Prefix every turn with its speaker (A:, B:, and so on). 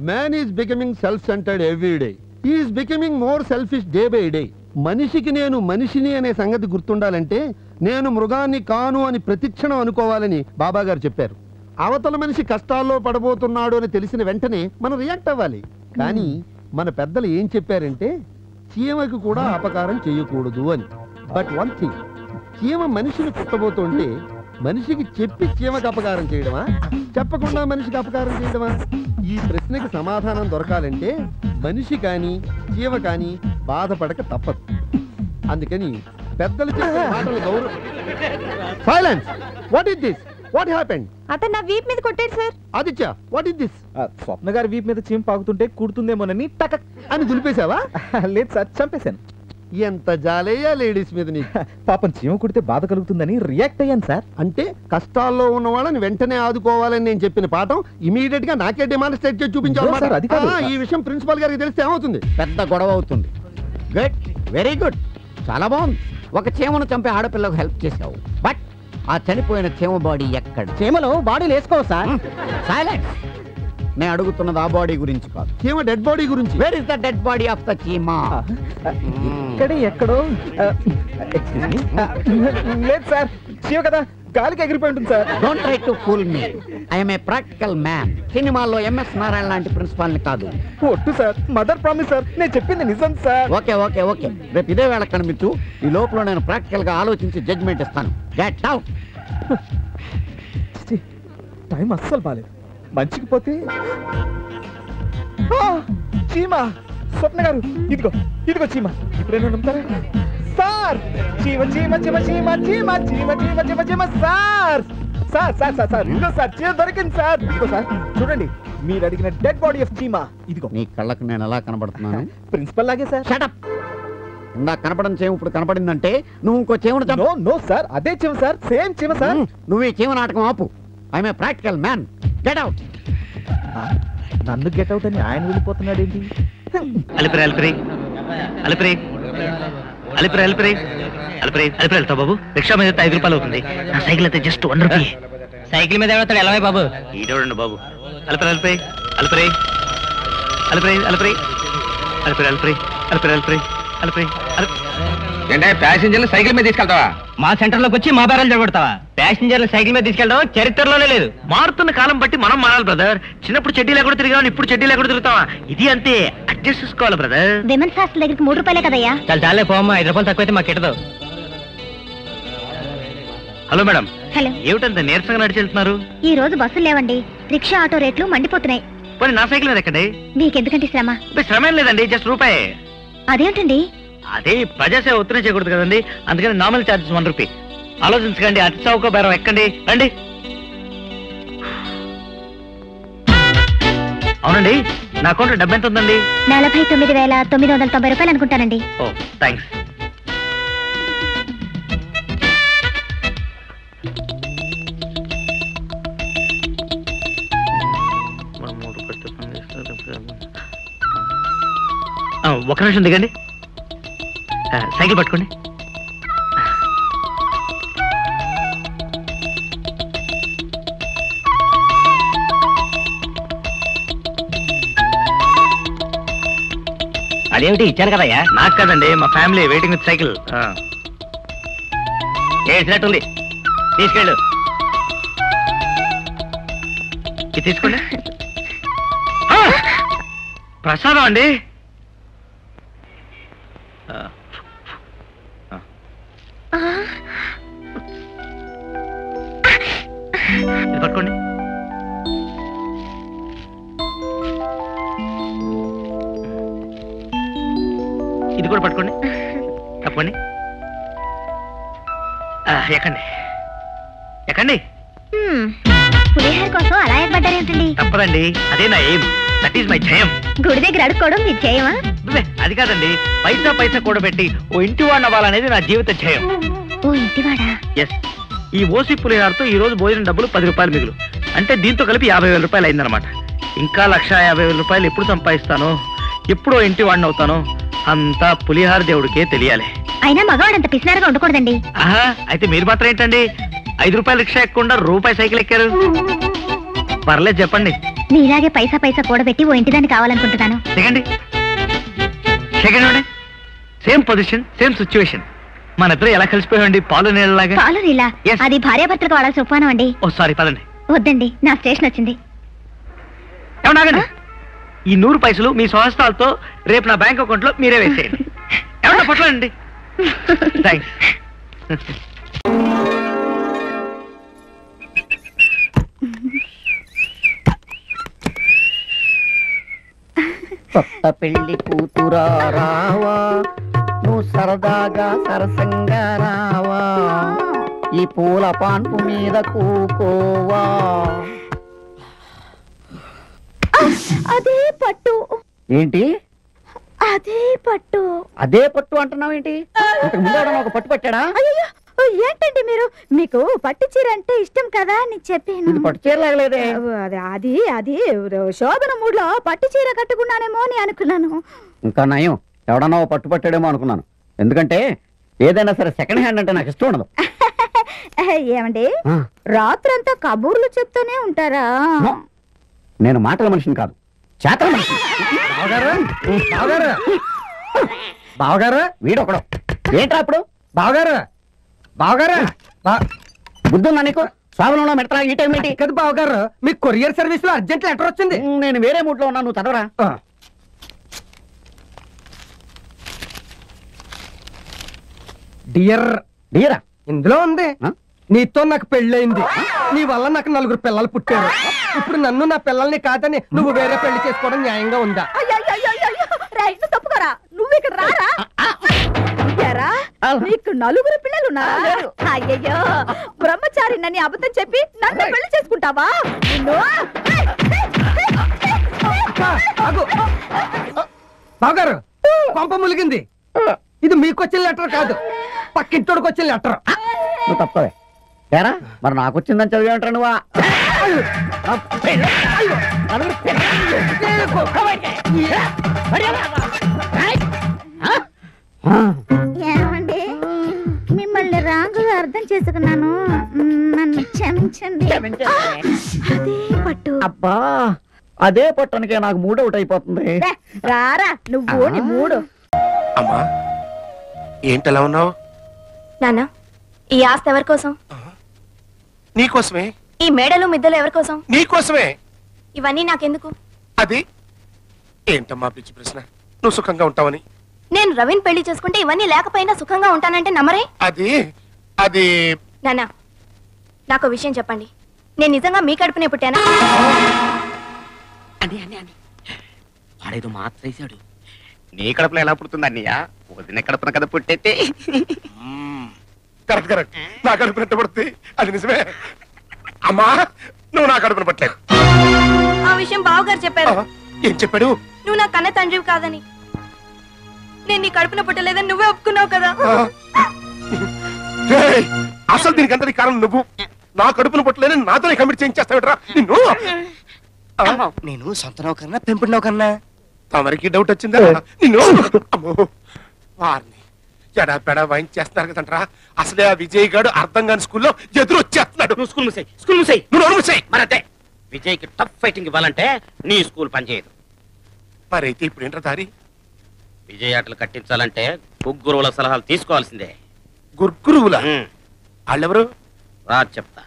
A: Man is becoming self centred every day. He is becoming more selfish day by day. మనిషికి నేను మనిషిని అనే సంగతి గుర్తుండాలంటే నేను మృగాన్ని కాను అని ప్రతిక్షణం అనుకోవాలని బాబా గారు చెప్పారు. అవతల మనిషి కష్టాల్లో పడబోతున్నాడు అని తెలిసిన వెంటనే మనం రియాక్ట్ అవ్వాలి. కానీ మన పెద్దలు ఏం చెప్పారంటే చీమకు కూడా అపకారం చేయకూడదు అని. బట్ వన్ థింగ్, చీమ మనిషిని కుట్టబోతుంటే మనిషికి చెప్పి చీమకు అపకారం చేయడమా, చెప్పకుండా మనిషికి అపకారం చేయడమా? ఈ ప్రశ్నకి సమాధానం దొరకాలంటే మనిషి కానీ చీమ కానీ బాధపడక తప్పదు. అందుకని పెద్దలు చెప్పే మాటలు గౌరవ. Silence. What is this? What happened?
B: అతను నా వీప్ మీద కొట్టాడు sir.
A: Aditya, what is this?
C: Swapna గారి వీప్ మీద చీమ పాకుతుంటే కుడుతుందేమోనని టక్
A: అని దులిపేశావా?
C: లేదు సార్, చంపేశాను.
A: ఎంత జాలేయా లేడీస్ మీద నీకు.
C: పాపం చీమ కుడితే బాధ కలుగుతుందని రియాక్ట్ అయ్యాను సార్.
A: అంటే కష్టాల్లో ఉన్న వాళ్ళని వెంటనే ఆదుకోవాలని నేను చెప్పిన పాఠం ఇమీడియట్ గా నాకే డెమాన్స్ట్రేట్ చేసి చూపించాలి. ఈ విషయం ప్రిన్సిపాల్ గారికి తెలిస్తే ఏమవుతుంది?
D: పెద్ద గొడవ అవుతుంది. గుడ్, వెరీ గుడ్, చాలా బాగుంది. ఒక చీమను చంపే ఆడపిల్లకు హెల్ప్ చేసావు. బట్ ఆ చనిపోయిన చీమ బాడీ ఎక్కడ?
E: చీమలు బాడీలు వేసుకోవు సార్.
D: సైలెన్స్. నేను అడుగుతున్నది ఆ బాడీ గురించి కాదు,
A: చీమ డెడ్ బాడీ గురించి.
D: Where is the dead body of the చీమ?
C: ఇక్కడే ఎక్కడో. లేదు సార్, చీమ కదా గాలికి ఎగిరిపోయి ఉంటుంది sir.
D: Don't try to fool me. I'm a practical man. సినిమాల్లో ఎంఎస్ నారాయణ లాంటి ప్రిన్సిపాల్ ని కాదు.
C: ఒట్టు సార్, మదర్ ప్రామిస్ సార్, నేను చెప్పింది నిజం సార్.
D: ఓకే ఓకే ఓకే, రేపు ఇదే వేళ కనిపించు. ఈ లోపల నేను ప్రాక్టికల్ గా ఆలోచించి జడ్జ్మెంట్ ఇస్తాను. Get out.
C: టైం అస్సలు బాలేదు. మంచికి పోతే చీమ. స్వప్న గారు, ఇదిగో ఇదిగో చీమ. ఇప్పుడేనా నమ్ముతారా సార్? చీమ చీమ చీమ చీమ చీమ చీమ చీమ చీమ చీమ sir. Sir sir sir sir ఇదిగో సార్, చీమ దొరికింది సార్. ఇదిగో సార్, చూడండి, మీరు అడిగిన డెడ్ బాడీ ఆఫ్ చీమ ఇదిగో.
D: నీ కళ్ళకు నేను ఎలా కనబడుతున్నాను?
C: ప్రిన్సిపల్ లాగే సార్.
D: షటప్. ఇందా కనపడని చీమ ఇప్పుడు కనపడిందంటే నువ్వు ఇంకో చీమను చంపు.
C: నో సార్, అదే చీమ సార్, సేమ్ చీమ సార్.
D: నువ్వు ఈ చీమ నాటకం ఆపు. I'm a practical man. Get out.
C: నన్ను గెట్ అవుట్ అని ఆయన వెళ్ళిపోతున్నాడు ఏంటి?
F: అలిపిరి అలిపిరి అలిపిరి అలిపిరి అలిపిరి అలిపిరి అలిపిరి వెళ్తావు బాబు. రిక్షా మీద 5 రూపాయలు అవుతుంది. నా సైకిల్ అయితే జస్ట్ 1 రూపీ. సైకిల్ మీద ఎవడతాడు? ఎలా బాబు? ఈడోడండి బాబు. అలిపిరి అలిపిరి అలిపిరి అలిపిరి అలిపిరి అలిపిరి అలిపిరి అలిపిరి అలిపిరి అలిపిరి
G: ఏంటే ప్యాసింజర్లు సైకిల్ మీద తీసుకెళ్తావా?
F: మా సెంటర్ లోకి వచ్చి మా బేరాలు జరగొడతావా? ప్యాసింజర్లు సైకిల్ మీద తీసుకెళ్ళడం చరిత్రలోనే లేదు. మారుతున్న కాలం బట్టి మనం మారాలి బ్రదర్. చిన్నప్పుడు చెడ్డీ లేకుండా తిరిగాం, ఇప్పుడు చెడ్డీ లేకుండా తిరుగుతావా? ఇది అంతే, అడ్జస్ట్ చేసుకోవాలి బ్రదర్.
B: విమెన్స్ హాస్టల్ దగ్గరికి 3 రూపాయలే కదయ్యా.
F: చాలా చాలే పోమ్మా, 5 రూపాయలు తక్కువైతే మాకు కెట్టదు. Hello madam.
B: హలో.
F: ఏమిటంత నీరసంగా నడిచి వెళ్తున్నారు?
B: ఈ రోజు బస్సులు లేవండి. రిక్షా ఆటో రేట్లు మండిపోతున్నాయి.
F: పోనీ నా సైకిల్ మీద ఎక్కండి.
B: మీకెందుకంటే శ్రమ?
F: శ్రమ ఏం లేదండి, జస్ట్ రూపాయి.
B: అదేంటండి?
F: అదే ప్రజాసేవ ఒత్తిడి చేయకూడదు కదండి, అందుకని నార్మల్ ఛార్జెస్ 1 రూపీ. ఆలోచించకండి, అతి చౌక బేరం ఎక్కండి, రండి. అవునండి, నా అకౌంట్ డబ్బు ఎంత ఉందండి?
B: 49,990 రూపాయలు అనుకుంటానండి.
F: ఓ థ్యాంక్స్. ఒక నిమిషం దిగండి, సైకిల్ పట్టుకోండి. అదేమిటి ఇచ్చారు కదయ్యా? నాకు కదండి, మా ఫ్యామిలీ వెయిటింగ్ విత్ సైకిల్. ఏడ్చినట్టుంది, తీసుకెళ్ళు. ఇది తీసుకోండి. ప్రసాదం అండి. ఇది పట్టుకోండి. ఇది కూడా పట్టుకోండి, తప్పండి. ఎక్కండి ఎక్కండి.
B: పులిహోర కోసం అలా ఎక్కబడ్డారేంటండి?
F: తప్పదండి, అదే నా ఎయిమ్. దట్ ఈస్ మై జయం.
B: గుడి దగ్గర అడుక్కోవడం మీ జయమా?
F: అది కాదండి, పైసా పైసా కూడబెట్టి ఓ ఇంటి వాడిని అవ్వాలనేది నా జీవిత జయం.
B: ఓ ఇంటివాడా?
F: ఎస్. ఈ ఓసి పులిహారతో ఈ రోజు భోజనం డబ్బులు 10 రూపాయలు మిగులు. అంటే దీంతో కలిపి 50,000 రూపాయలు అయిందనమాట. ఇంకా 1,50,000 రూపాయలు ఎప్పుడు సంపాదిస్తానో, ఎప్పుడో ఇంటి వాడిని అవుతానో అంతా పులిహార దేవుడికే తెలియాలి.
B: అయినా మగవాడంత పిసినారుగా ఉండకూడదండి.
F: ఆహా, అయితే మీరు మాత్రం ఏంటండి 5 రూపాయలు రిక్షా ఎక్కకుండా రూపాయి సైకిల్ ఎక్కారు? పర్లేదు చెప్పండి.
B: మీలాగే పైసా పైసా కూడబెట్టి ఓ ఇంటిదాన్ని కావాలనుకుంటున్నాను.
F: దిగండి. Second same position same situation. మన ఇద్దరు ఎలా కలిసిపోయామండి పాలు నీళ్ళలాగా.
B: పాలు నీళ్ళ?
F: Yes.
B: అది భార్యాభర్తలకు వాడాల్సిన ఉపమానం అండి.
F: ఓ సారీ పదండి.
B: వద్దండి, నా స్టేషన్ వచ్చింది.
F: ఏమన్నాగండి, ఈ 100 పైసలు మీ స్వహస్తాలతో రేపు నా బ్యాంక్ అకౌంట్ లో మీరే వేసేయండి. ఏమన్నా పొట్లండి. థ్యాంక్స్.
D: కొత్త పెళ్లి కూతురా రావా, నువ్వు సరదాగా సరసంగా రావా, ఈ పూల పాన్పు మీద కూకోవా.
B: అదే పట్టు.
D: ఏంటి
B: అదే పట్టు?
D: అదే పట్టు అంటున్నావేంటి? ఇంతకు ముందు ఎవడన్నా ఒక పట్టు పట్టాడా?
B: ఏంటండి మీరు, మీకు పట్టు చీర అంటే ఇష్టం కదా అని చెప్పాను.
D: ఇది పట్టు చీరలాగలేదే.
B: అది అది శోభన మూడ్లో పట్టు చీర కట్టుకున్నానేమో అని అనుకున్నాను.
D: ఇంకా నయం, ఎవడన్నా ఓ పట్టు పట్టాడేమో అనుకున్నాను. ఎందుకంటే ఏదైనా సరే సెకండ్ హ్యాండ్ అంటే నాకు ఇష్టం ఉండదు.
B: ఏమండి, రాత్రంతా కబూర్లు చెప్తూనే ఉంటారా?
D: నేను మాటల మనిషిని కాదు, చేతల మనిషిని.
C: బావగారు
D: వీడొకడు. ఏంట్రా అప్పుడు?
C: బావగారు బావగారు
D: బుద్ధుందా నీకు? స్వాభంలో మెడతా ఈ టైం ఏంటి?
C: కదా బావగారు, మీకు కొరియర్ సర్వీస్ లో అర్జెంట్ లెటర్ వచ్చింది.
D: నేను వేరే మూడ్ లో ఉన్నా, నువ్వు చదవరా.
C: డియర్
D: డియరా
C: ఇందులో ఉంది, నీతో నాకు పెళ్ళయింది, నీ వల్ల నాకు 4 పిల్లలు పుట్టారు. ఇప్పుడు నన్ను నా పిల్లల్ని కాదని నువ్వు వేరే పెళ్లి చేసుకోవడం న్యాయంగా ఉందా?
B: తప్పుకోరా, నువ్వు ఇక్కడ రారా. నీకు 4 పిల్లలున్నా? అయ్యయ్యో, బ్రహ్మచారి నన్ను అబద్ధం చెప్పి నన్ను పెళ్లి చేసుకుంటావా?
C: బావగారు, పంప ములిగింది. ఇది మీకు వచ్చిన లెటర్ కాదు, పక్కింటోడికి వచ్చిన లెటర్.
D: నువ్వు తప్పవే. ఏరా మరి నాకు వచ్చిందని చదివేంటారా నువ్వా?
B: ఏమండి, మిమ్మల్ని రాంగుగా అర్థం చేసుకున్నాను, నన్ను క్షమించండి. అదే పట్టు.
D: అబ్బా, అదే పట్టణకే నాకు మూడ్ అవుట్ అయిపోతుంది.
B: రారా నువ్వు, నీ మూడు.
E: అమ్మా ఏంటలా ఉన్నావు?
H: నాన్న, ఈ ఆస్తి ఎవరి కోసం?
E: నీకోసమే.
H: ఈ మేడలు మిద్దలు ఎవరి కోసం?
E: నీకోసమే.
H: ఇవన్నీ నాకెందుకు?
E: అది ఏంటమ్మా పిచ్చి ప్రశ్న? నువ్వు సుఖంగా ఉంటావని.
H: నేను రవిని పెళ్లి చేసుకుంటే ఇవన్నీ లేకపోయినా సుఖంగా ఉంటానంటే నమ్మరే?
E: అది అది
H: నాన్న, నాకు విషయం చెప్పండి, నేను నిజంగా మీ కడుపునే పుట్టానా?
G: అని అని అని వాడేదో మాత్రేశాడు. నీ కడుపులో ఎలా పుడుతుంది అన్నయ్య? వదిన కడుపున కదా పుట్టేతే.
E: కరెక్ట్ కరెక్ట్, నా కడుపున పడుతుంది. అది నిజమే అమ్మా, నువ్వు నా కడుపున పట్టలేదు.
H: ఆ విషయం బావగారు చెప్పారు.
E: ఏం చెప్పాడు?
H: నువ్వు నా కన్న తండ్రివి కాదని. నేను నీ కడుపున పుట్టలేదని నువ్వే ఒప్పుకున్నావు కదా.
E: అసలు దీనికంతటి కారణం నువ్వు. నా కడుపున పుట్టలేదని నాతోనే కమిట్ చేయించేస్తావుట్రా నిన్ను.
C: నేను సొంత నౌకన్నా పెంపుడు నౌకన్నా?
E: తమరికి డౌట్ వచ్చిందా నిన్ను? అమ్మో, వారిని ఎడా పెడా వాయించేస్తున్నారు కదంట్రా. అసలే ఆ విజయ్ గారు అర్థం కాని స్కూల్లో ఎదురు వచ్చేస్తున్నాడు.
G: నువ్వు స్కూల్ మూసేయ్, స్కూల్ మూసేయ్.
E: నువ్వు నోరు మూసేయ్.
G: మరతే విజయ్కి టఫ్ ఫైటింగ్ ఇవ్వాలంటే నీ స్కూల్ పనిచేయదు.
E: మరైతే ఇప్పుడు ఏంట్రా దారి?
G: విజయ్ ఆటలు కట్టించాలంటే గురువుల సలహాలు తీసుకోవాల్సిందే.
E: గురువులా? వాళ్ళెవరు?
G: రా చెప్తా.